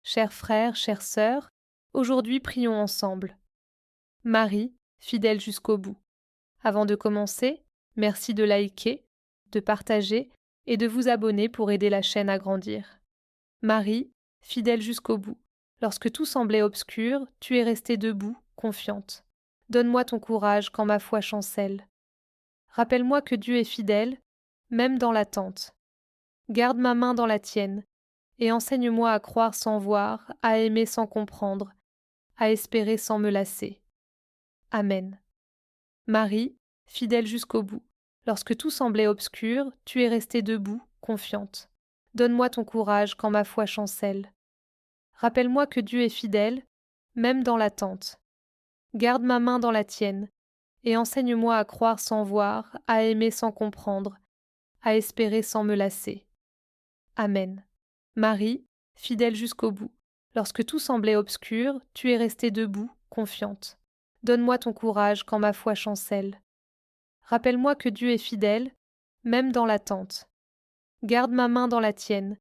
Chers frères, chères sœurs, aujourd'hui prions ensemble. Marie, fidèle jusqu'au bout. Avant de commencer, merci de liker, de partager et de vous abonner pour aider la chaîne à grandir. Marie, fidèle jusqu'au bout. Lorsque tout semblait obscur, tu es restée debout, confiante. Donne-moi ton courage quand ma foi chancelle. Rappelle-moi que Dieu est fidèle, même dans l'attente. Garde ma main dans la tienne, et enseigne-moi à croire sans voir, à aimer sans comprendre, à espérer sans me lasser. Amen. Marie, fidèle jusqu'au bout. Lorsque tout semblait obscur, tu es restée debout, confiante. Donne-moi ton courage quand ma foi chancelle. Rappelle-moi que Dieu est fidèle, même dans l'attente. Garde ma main dans la tienne, et enseigne-moi à croire sans voir, à aimer sans comprendre, à espérer sans me lasser. Amen. Marie, fidèle jusqu'au bout. Lorsque tout semblait obscur, tu es restée debout, confiante. Donne-moi ton courage quand ma foi chancelle. Rappelle-moi que Dieu est fidèle, même dans l'attente. Garde ma main dans la tienne,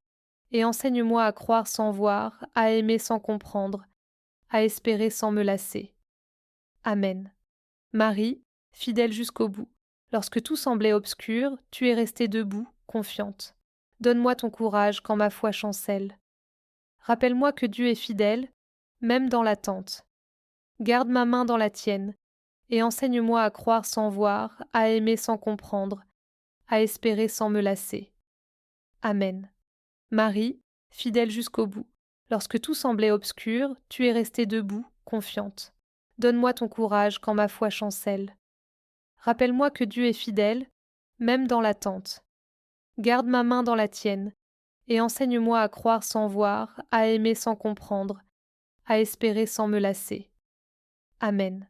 et enseigne-moi à croire sans voir, à aimer sans comprendre, à espérer sans me lasser. Amen. Marie, fidèle jusqu'au bout. Lorsque tout semblait obscur, tu es restée debout, confiante. Donne-moi ton courage quand ma foi chancelle. Rappelle-moi que Dieu est fidèle, même dans l'attente. Garde ma main dans la tienne, et enseigne-moi à croire sans voir, à aimer sans comprendre, à espérer sans me lasser. Amen. Marie, fidèle jusqu'au bout. Lorsque tout semblait obscur, tu es restée debout, confiante. Donne-moi ton courage quand ma foi chancelle. Rappelle-moi que Dieu est fidèle, même dans l'attente. Garde ma main dans la tienne, et enseigne-moi à croire sans voir, à aimer sans comprendre, à espérer sans me lasser. Amen.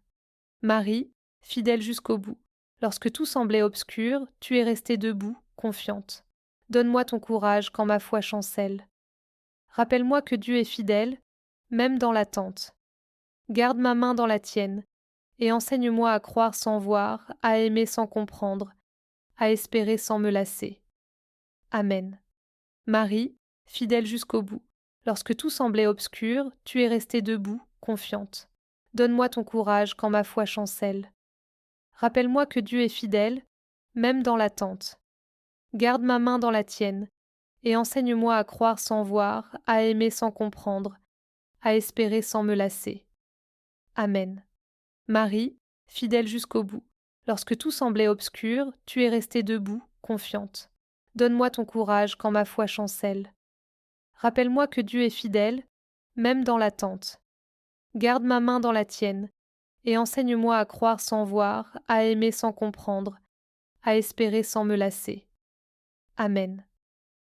Marie, fidèle jusqu'au bout. Lorsque tout semblait obscur, tu es restée debout, confiante. Donne-moi ton courage quand ma foi chancelle. Rappelle-moi que Dieu est fidèle, même dans l'attente. Garde ma main dans la tienne, et enseigne-moi à croire sans voir, à aimer sans comprendre, à espérer sans me lasser. Amen. Marie, fidèle jusqu'au bout. Lorsque tout semblait obscur, tu es restée debout, confiante. Donne-moi ton courage quand ma foi chancelle. Rappelle-moi que Dieu est fidèle, même dans l'attente. Garde ma main dans la tienne, et enseigne-moi à croire sans voir, à aimer sans comprendre, à espérer sans me lasser. Amen. Marie, fidèle jusqu'au bout. Lorsque tout semblait obscur, tu es restée debout, confiante. Donne-moi ton courage quand ma foi chancelle. Rappelle-moi que Dieu est fidèle, même dans l'attente. Garde ma main dans la tienne, et enseigne-moi à croire sans voir, à aimer sans comprendre, à espérer sans me lasser. Amen.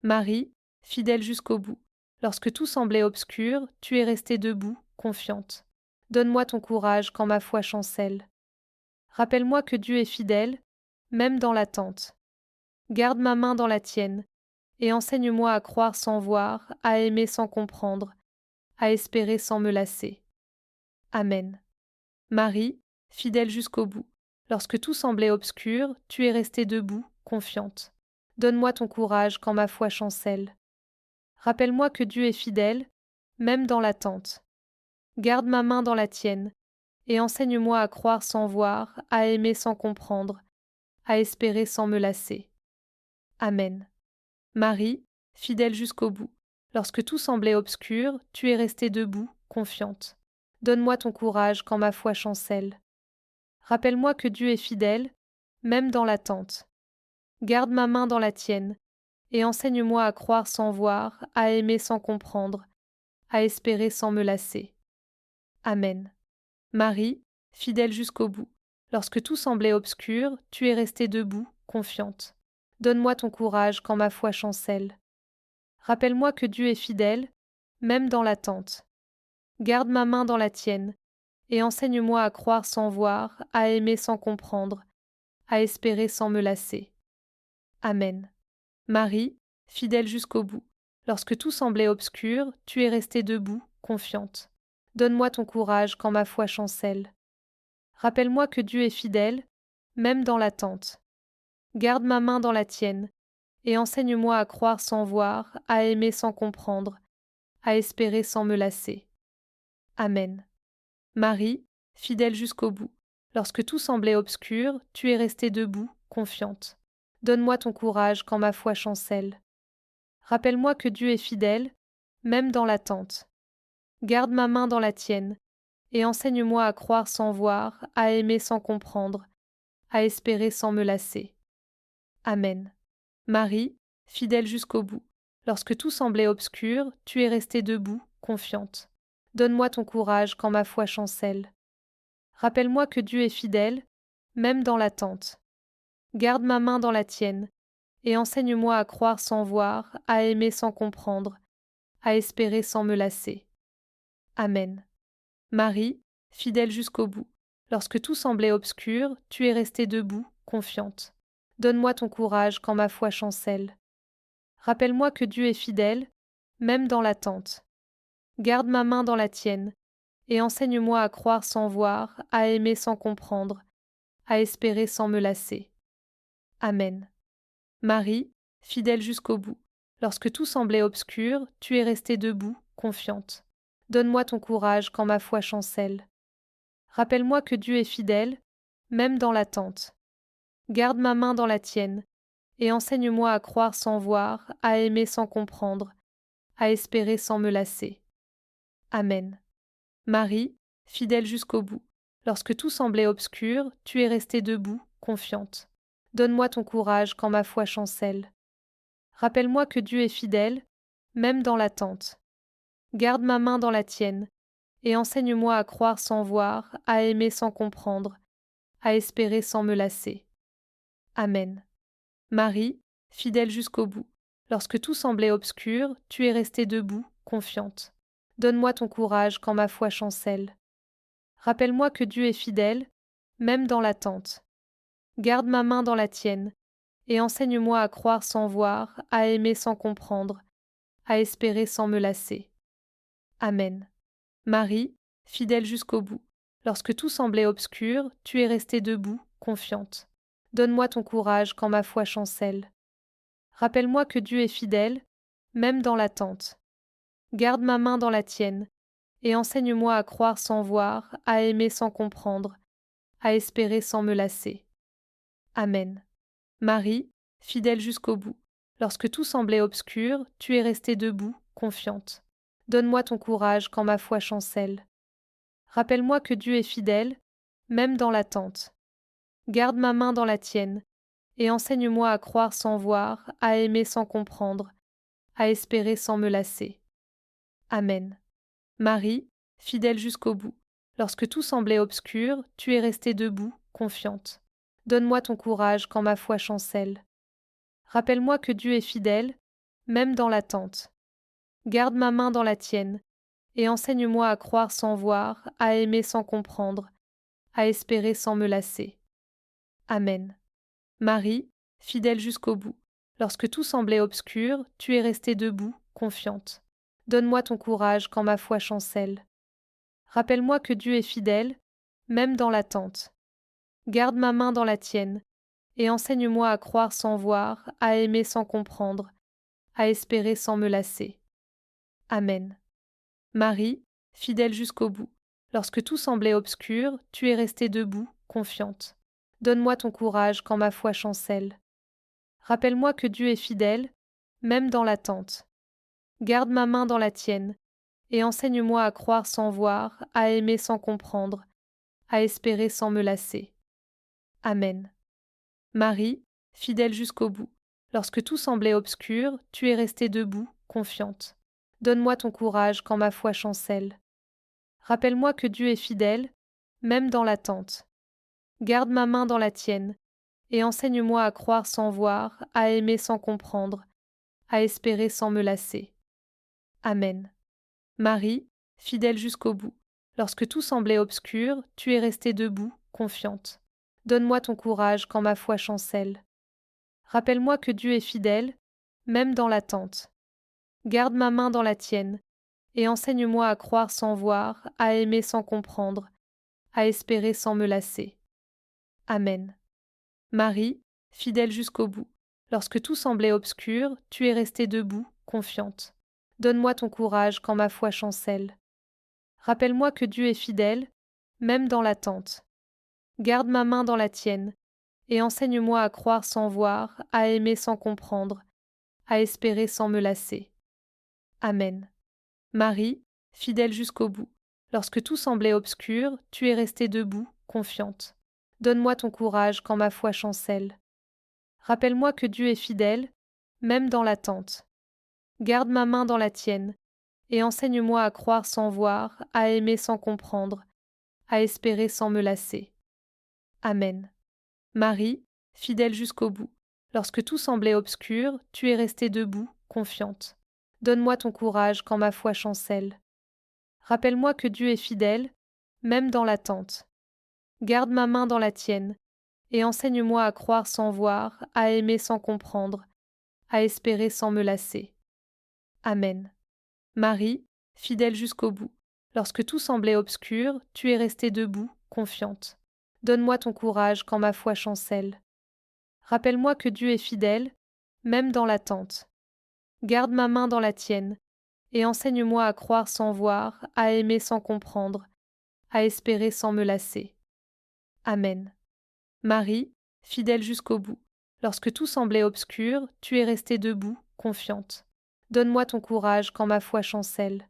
Marie, fidèle jusqu'au bout. Lorsque tout semblait obscur, tu es restée debout, confiante. Donne-moi ton courage quand ma foi chancelle. Rappelle-moi que Dieu est fidèle, même dans l'attente. Garde ma main dans la tienne, et enseigne-moi à croire sans voir, à aimer sans comprendre, à espérer sans me lasser. Amen. Marie, fidèle jusqu'au bout. Lorsque tout semblait obscur, tu es restée debout, confiante. Donne-moi ton courage quand ma foi chancelle. Rappelle-moi que Dieu est fidèle, même dans l'attente. Garde ma main dans la tienne, et enseigne-moi à croire sans voir, à aimer sans comprendre, à espérer sans me lasser. Amen. Marie, fidèle jusqu'au bout. Lorsque tout semblait obscur, tu es restée debout, confiante. Donne-moi ton courage quand ma foi chancelle. Rappelle-moi que Dieu est fidèle, même dans l'attente. Garde ma main dans la tienne, et enseigne-moi à croire sans voir, à aimer sans comprendre, à espérer sans me lasser. Amen. Marie, fidèle jusqu'au bout. Lorsque tout semblait obscur, tu es restée debout, confiante. Donne-moi ton courage quand ma foi chancelle. Rappelle-moi que Dieu est fidèle, même dans l'attente. Garde ma main dans la tienne, et enseigne-moi à croire sans voir, à aimer sans comprendre, à espérer sans me lasser. Amen. Marie, fidèle jusqu'au bout. Lorsque tout semblait obscur, tu es restée debout, confiante. Donne-moi ton courage quand ma foi chancelle. Rappelle-moi que Dieu est fidèle, même dans l'attente. Garde ma main dans la tienne, et enseigne-moi à croire sans voir, à aimer sans comprendre, à espérer sans me lasser. Amen. Marie, fidèle jusqu'au bout, lorsque tout semblait obscur, tu es restée debout, confiante. Donne-moi ton courage quand ma foi chancelle. Rappelle-moi que Dieu est fidèle, même dans l'attente. Garde ma main dans la tienne, et enseigne-moi à croire sans voir, à aimer sans comprendre, à espérer sans me lasser. Amen. Marie, fidèle jusqu'au bout, lorsque tout semblait obscur, tu es restée debout, confiante. Donne-moi ton courage quand ma foi chancelle. Rappelle-moi que Dieu est fidèle, même dans l'attente. Garde ma main dans la tienne, et enseigne-moi à croire sans voir, à aimer sans comprendre, à espérer sans me lasser. Amen. Marie, fidèle jusqu'au bout, lorsque tout semblait obscur, tu es restée debout, confiante. Donne-moi ton courage quand ma foi chancelle. Rappelle-moi que Dieu est fidèle, même dans l'attente. Garde ma main dans la tienne, et enseigne-moi à croire sans voir, à aimer sans comprendre, à espérer sans me lasser. Amen. Marie, fidèle jusqu'au bout, lorsque tout semblait obscur, tu es restée debout, confiante. Donne-moi ton courage quand ma foi chancelle. Rappelle-moi que Dieu est fidèle, même dans l'attente. Garde ma main dans la tienne, et enseigne-moi à croire sans voir, à aimer sans comprendre, à espérer sans me lasser. Amen. Marie, fidèle jusqu'au bout, lorsque tout semblait obscur, tu es restée debout, confiante. Donne-moi ton courage quand ma foi chancelle. Rappelle-moi que Dieu est fidèle, même dans l'attente. Garde ma main dans la tienne, et enseigne-moi à croire sans voir, à aimer sans comprendre, à espérer sans me lasser. Amen. Marie, fidèle jusqu'au bout, lorsque tout semblait obscur, tu es restée debout, confiante. Donne-moi ton courage quand ma foi chancelle. Rappelle-moi que Dieu est fidèle, même dans l'attente. Garde ma main dans la tienne, et enseigne-moi à croire sans voir, à aimer sans comprendre, à espérer sans me lasser. Amen. Marie, fidèle jusqu'au bout, lorsque tout semblait obscur, tu es restée debout, confiante. Donne-moi ton courage quand ma foi chancelle. Rappelle-moi que Dieu est fidèle, même dans l'attente. Garde ma main dans la tienne, et enseigne-moi à croire sans voir, à aimer sans comprendre, à espérer sans me lasser. Amen. Marie, fidèle jusqu'au bout, lorsque tout semblait obscur, tu es restée debout, confiante. Donne-moi ton courage quand ma foi chancelle. Rappelle-moi que Dieu est fidèle, même dans l'attente. Garde ma main dans la tienne, et enseigne-moi à croire sans voir, à aimer sans comprendre, à espérer sans me lasser. Amen. Marie, fidèle jusqu'au bout, lorsque tout semblait obscur, tu es restée debout, confiante. Donne-moi ton courage quand ma foi chancelle. Rappelle-moi que Dieu est fidèle, même dans l'attente. Garde ma main dans la tienne, et enseigne-moi à croire sans voir, à aimer sans comprendre, à espérer sans me lasser. Amen. Marie, fidèle jusqu'au bout, lorsque tout semblait obscur, tu es restée debout, confiante. Donne-moi ton courage quand ma foi chancelle. Rappelle-moi que Dieu est fidèle, même dans l'attente. Garde ma main dans la tienne, et enseigne-moi à croire sans voir, à aimer sans comprendre, à espérer sans me lasser. Amen. Marie, fidèle jusqu'au bout, lorsque tout semblait obscur, tu es restée debout, confiante. Donne-moi ton courage quand ma foi chancelle. Rappelle-moi que Dieu est fidèle, même dans l'attente. Garde ma main dans la tienne, et enseigne-moi à croire sans voir, à aimer sans comprendre, à espérer sans me lasser. Amen. Marie, fidèle jusqu'au bout, lorsque tout semblait obscur, tu es restée debout, confiante. Donne-moi ton courage quand ma foi chancelle. Rappelle-moi que Dieu est fidèle, même dans l'attente. Garde ma main dans la tienne, et enseigne-moi à croire sans voir, à aimer sans comprendre, à espérer sans me lasser. Amen. Marie, fidèle jusqu'au bout, lorsque tout semblait obscur, tu es restée debout, confiante. Donne-moi ton courage quand ma foi chancelle. Rappelle-moi que Dieu est fidèle, même dans l'attente. Garde ma main dans la tienne, et enseigne-moi à croire sans voir, à aimer sans comprendre, à espérer sans me lasser. Amen. Marie, fidèle jusqu'au bout, lorsque tout semblait obscur, tu es restée debout, confiante. Donne-moi ton courage quand ma foi chancelle. Rappelle-moi que Dieu est fidèle, même dans l'attente. Garde ma main dans la tienne, et enseigne-moi à croire sans voir, à aimer sans comprendre, à espérer sans me lasser. Amen. Marie, fidèle jusqu'au bout, lorsque tout semblait obscur, tu es restée debout, confiante. Donne-moi ton courage quand ma foi chancelle. Rappelle-moi que Dieu est fidèle, même dans l'attente. Garde ma main dans la tienne, et enseigne-moi à croire sans voir, à aimer sans comprendre, à espérer sans me lasser. Amen. Marie, fidèle jusqu'au bout, lorsque tout semblait obscur, tu es restée debout, confiante. Donne-moi ton courage quand ma foi chancelle. Rappelle-moi que Dieu est fidèle, même dans l'attente. Garde ma main dans la tienne, et enseigne-moi à croire sans voir, à aimer sans comprendre, à espérer sans me lasser. Amen. Marie, fidèle jusqu'au bout, lorsque tout semblait obscur, tu es restée debout, confiante. Donne-moi ton courage quand ma foi chancelle. Rappelle-moi que Dieu est fidèle, même dans l'attente. Garde ma main dans la tienne, et enseigne-moi à croire sans voir, à aimer sans comprendre, à espérer sans me lasser. Amen. Marie, fidèle jusqu'au bout, lorsque tout semblait obscur, tu es restée debout, confiante. Donne-moi ton courage quand ma foi chancelle.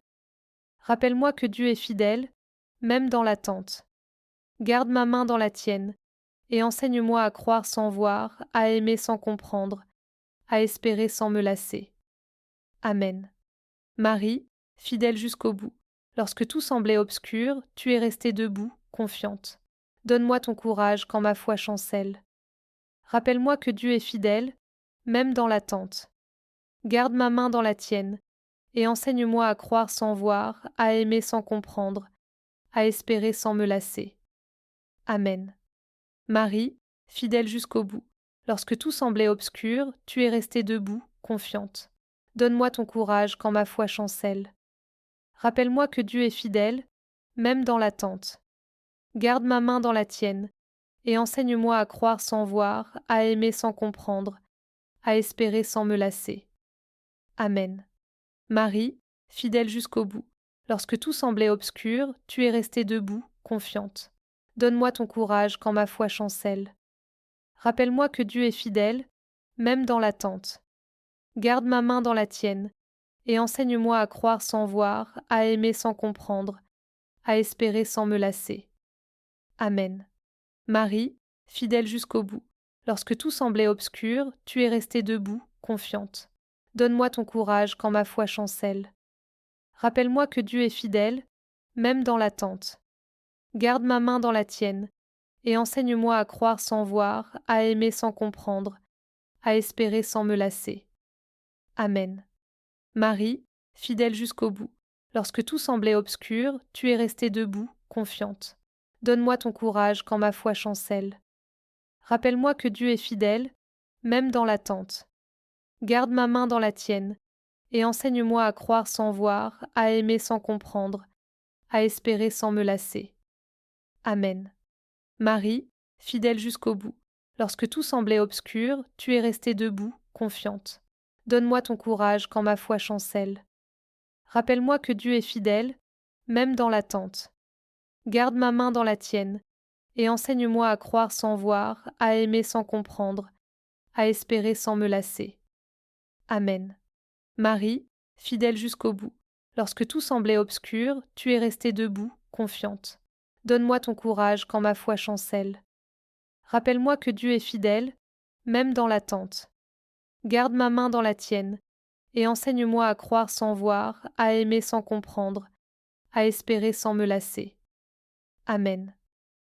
Rappelle-moi que Dieu est fidèle, même dans l'attente. Garde ma main dans la tienne, et enseigne-moi à croire sans voir, à aimer sans comprendre, à espérer sans me lasser. Amen. Marie, fidèle jusqu'au bout, lorsque tout semblait obscur, tu es restée debout, confiante. Donne-moi ton courage quand ma foi chancelle. Rappelle-moi que Dieu est fidèle, même dans l'attente. Garde ma main dans la tienne, et enseigne-moi à croire sans voir, à aimer sans comprendre, à espérer sans me lasser. Amen. Marie, fidèle jusqu'au bout, lorsque tout semblait obscur, tu es restée debout, confiante. Donne-moi ton courage quand ma foi chancelle. Rappelle-moi que Dieu est fidèle, même dans l'attente. Garde ma main dans la tienne, et enseigne-moi à croire sans voir, à aimer sans comprendre, à espérer sans me lasser. Amen. Marie, fidèle jusqu'au bout, lorsque tout semblait obscur, tu es restée debout, confiante. Donne-moi ton courage quand ma foi chancelle. Rappelle-moi que Dieu est fidèle, même dans l'attente. Garde ma main dans la tienne, et enseigne-moi à croire sans voir, à aimer sans comprendre, à espérer sans me lasser. Amen. Marie, fidèle jusqu'au bout, lorsque tout semblait obscur, tu es restée debout, confiante. Donne-moi ton courage quand ma foi chancelle. Rappelle-moi que Dieu est fidèle, même dans l'attente. Garde ma main dans la tienne, et enseigne-moi à croire sans voir, à aimer sans comprendre, à espérer sans me lasser. Amen. Marie, fidèle jusqu'au bout, lorsque tout semblait obscur, tu es restée debout, confiante. Donne-moi ton courage quand ma foi chancelle. Rappelle-moi que Dieu est fidèle, même dans l'attente. Garde ma main dans la tienne, et enseigne-moi à croire sans voir, à aimer sans comprendre, à espérer sans me lasser. Amen. Marie, fidèle jusqu'au bout, lorsque tout semblait obscur, tu es restée debout, confiante. Donne-moi ton courage quand ma foi chancelle. Rappelle-moi que Dieu est fidèle, même dans l'attente. Garde ma main dans la tienne, et enseigne-moi à croire sans voir, à aimer sans comprendre, à espérer sans me lasser. Amen. Marie, fidèle jusqu'au bout, lorsque tout semblait obscur, tu es restée debout, confiante. Donne-moi ton courage quand ma foi chancelle. Rappelle-moi que Dieu est fidèle, même dans l'attente. Garde ma main dans la tienne, et enseigne-moi à croire sans voir, à aimer sans comprendre, à espérer sans me lasser. Amen.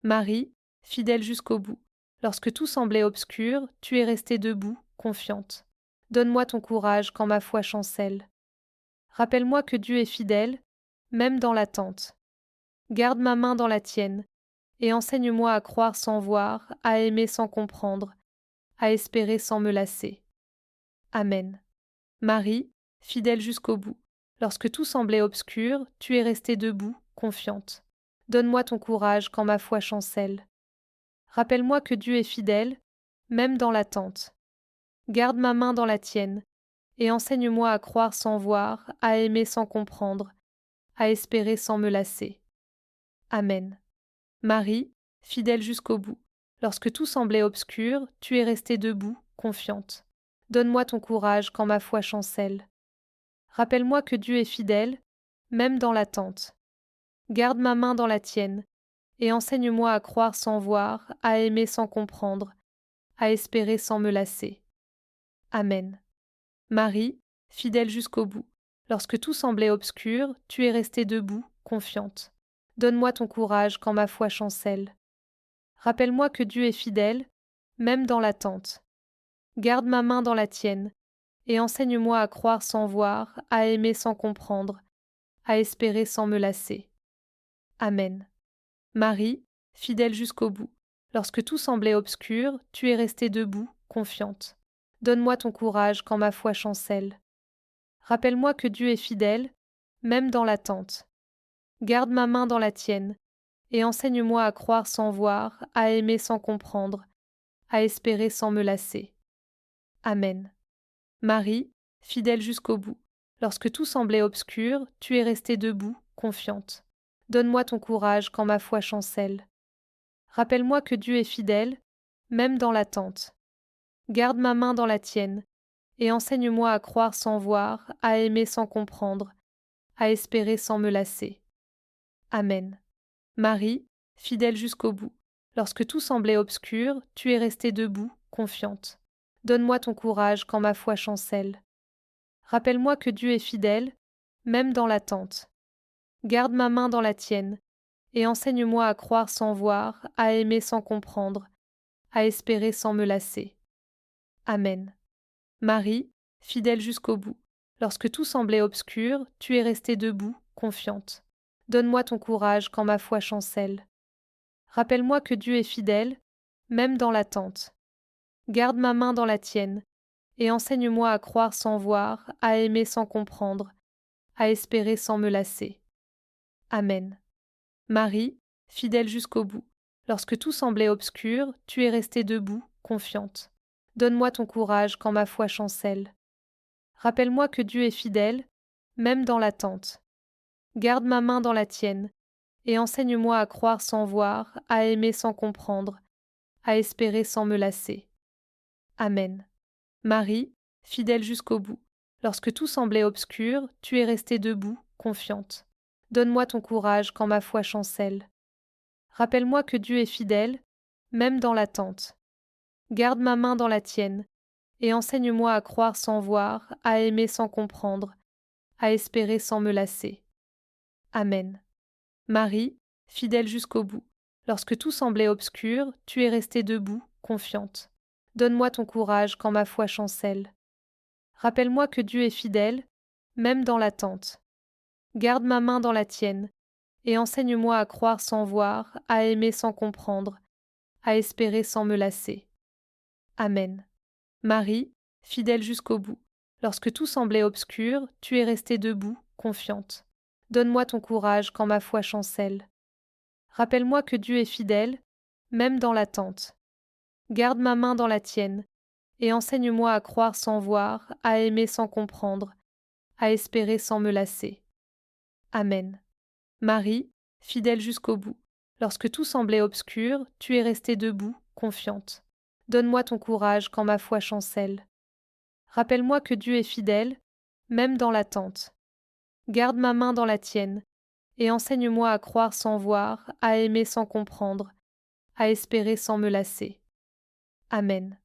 Marie, fidèle jusqu'au bout, lorsque tout semblait obscur, tu es restée debout, confiante. Donne-moi ton courage quand ma foi chancelle. Rappelle-moi que Dieu est fidèle, même dans l'attente. Garde ma main dans la tienne, et enseigne-moi à croire sans voir, à aimer sans comprendre, à espérer sans me lasser. Amen. Marie, fidèle jusqu'au bout, lorsque tout semblait obscur, tu es restée debout, confiante. Donne-moi ton courage quand ma foi chancelle. Rappelle-moi que Dieu est fidèle, même dans l'attente. Garde ma main dans la tienne, et enseigne-moi à croire sans voir, à aimer sans comprendre, à espérer sans me lasser. Amen. Marie, fidèle jusqu'au bout, lorsque tout semblait obscur, tu es restée debout, confiante. Donne-moi ton courage quand ma foi chancelle. Rappelle-moi que Dieu est fidèle, même dans l'attente. Garde ma main dans la tienne, et enseigne-moi à croire sans voir, à aimer sans comprendre, à espérer sans me lasser. Amen. Marie, fidèle jusqu'au bout, lorsque tout semblait obscur, tu es restée debout, confiante. Donne-moi ton courage quand ma foi chancelle. Rappelle-moi que Dieu est fidèle, même dans l'attente. Garde ma main dans la tienne, et enseigne-moi à croire sans voir, à aimer sans comprendre, à espérer sans me lasser. Amen. Marie, fidèle jusqu'au bout, lorsque tout semblait obscur, tu es restée debout, confiante. Donne-moi ton courage quand ma foi chancelle. Rappelle-moi que Dieu est fidèle, même dans l'attente. Garde ma main dans la tienne, et enseigne-moi à croire sans voir, à aimer sans comprendre, à espérer sans me lasser. Amen. Marie, fidèle jusqu'au bout, lorsque tout semblait obscur, tu es restée debout, confiante. Donne-moi ton courage quand ma foi chancelle. Rappelle-moi que Dieu est fidèle, même dans l'attente. Garde ma main dans la tienne, et enseigne-moi à croire sans voir, à aimer sans comprendre, à espérer sans me lasser. Amen. Marie, fidèle jusqu'au bout, lorsque tout semblait obscur, tu es restée debout, confiante. Donne-moi ton courage quand ma foi chancelle. Rappelle-moi que Dieu est fidèle, même dans l'attente. Garde ma main dans la tienne, et enseigne-moi à croire sans voir, à aimer sans comprendre, à espérer sans me lasser. Amen. Marie, fidèle jusqu'au bout, lorsque tout semblait obscur, tu es restée debout, confiante. Donne-moi ton courage quand ma foi chancelle. Rappelle-moi que Dieu est fidèle, même dans l'attente. Garde ma main dans la tienne, et enseigne-moi à croire sans voir, à aimer sans comprendre, à espérer sans me lasser. Amen. Marie, fidèle jusqu'au bout, lorsque tout semblait obscur, tu es restée debout, confiante. Donne-moi ton courage quand ma foi chancelle. Rappelle-moi que Dieu est fidèle, même dans l'attente. Garde ma main dans la tienne, et enseigne-moi à croire sans voir, à aimer sans comprendre, à espérer sans me lasser. Amen. Marie, fidèle jusqu'au bout, lorsque tout semblait obscur, tu es restée debout, confiante. Donne-moi ton courage quand ma foi chancelle. Rappelle-moi que Dieu est fidèle, même dans l'attente. Garde ma main dans la tienne, et enseigne-moi à croire sans voir, à aimer sans comprendre, à espérer sans me lasser. Amen. Marie, fidèle jusqu'au bout, lorsque tout semblait obscur, tu es restée debout, confiante. Donne-moi ton courage quand ma foi chancelle. Rappelle-moi que Dieu est fidèle, même dans l'attente. Garde ma main dans la tienne, et enseigne-moi à croire sans voir, à aimer sans comprendre, à espérer sans me lasser. Amen. Marie, fidèle jusqu'au bout, lorsque tout semblait obscur, tu es restée debout, confiante. Donne-moi ton courage quand ma foi chancelle. Rappelle-moi que Dieu est fidèle, même dans l'attente. Garde ma main dans la tienne, et enseigne-moi à croire sans voir, à aimer sans comprendre, à espérer sans me lasser. Amen. Marie, fidèle jusqu'au bout, lorsque tout semblait obscur, tu es restée debout, confiante. Donne-moi ton courage quand ma foi chancelle. Rappelle-moi que Dieu est fidèle, même dans l'attente. Garde ma main dans la tienne, et enseigne-moi à croire sans voir, à aimer sans comprendre, à espérer sans me lasser. Amen.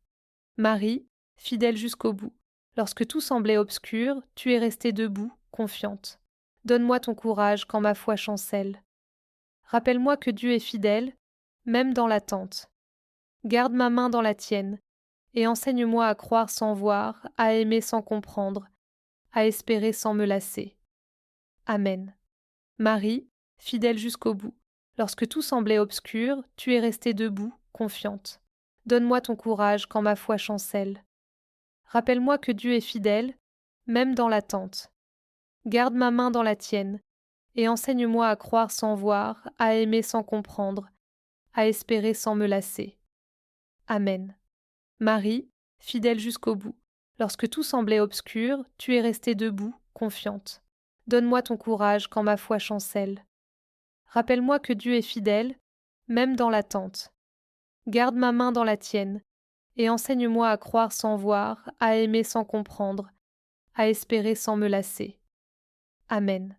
Marie, fidèle jusqu'au bout, lorsque tout semblait obscur, tu es restée debout, confiante. Donne-moi ton courage quand ma foi chancelle. Rappelle-moi que Dieu est fidèle, même dans l'attente. Garde ma main dans la tienne, et enseigne-moi à croire sans voir, à aimer sans comprendre, à espérer sans me lasser. Amen. Marie, fidèle jusqu'au bout, lorsque tout semblait obscur, tu es restée debout, confiante. Donne-moi ton courage quand ma foi chancelle. Rappelle-moi que Dieu est fidèle, même dans l'attente. Garde ma main dans la tienne, et enseigne-moi à croire sans voir, à aimer sans comprendre, à espérer sans me lasser. Amen. Marie, fidèle jusqu'au bout, Lorsque tout semblait obscur, tu es restée debout, confiante. Donne-moi ton courage quand ma foi chancelle. Rappelle-moi que Dieu est fidèle, même dans l'attente. Garde ma main dans la tienne, et enseigne-moi à croire sans voir, à aimer sans comprendre, à espérer sans me lasser. Amen.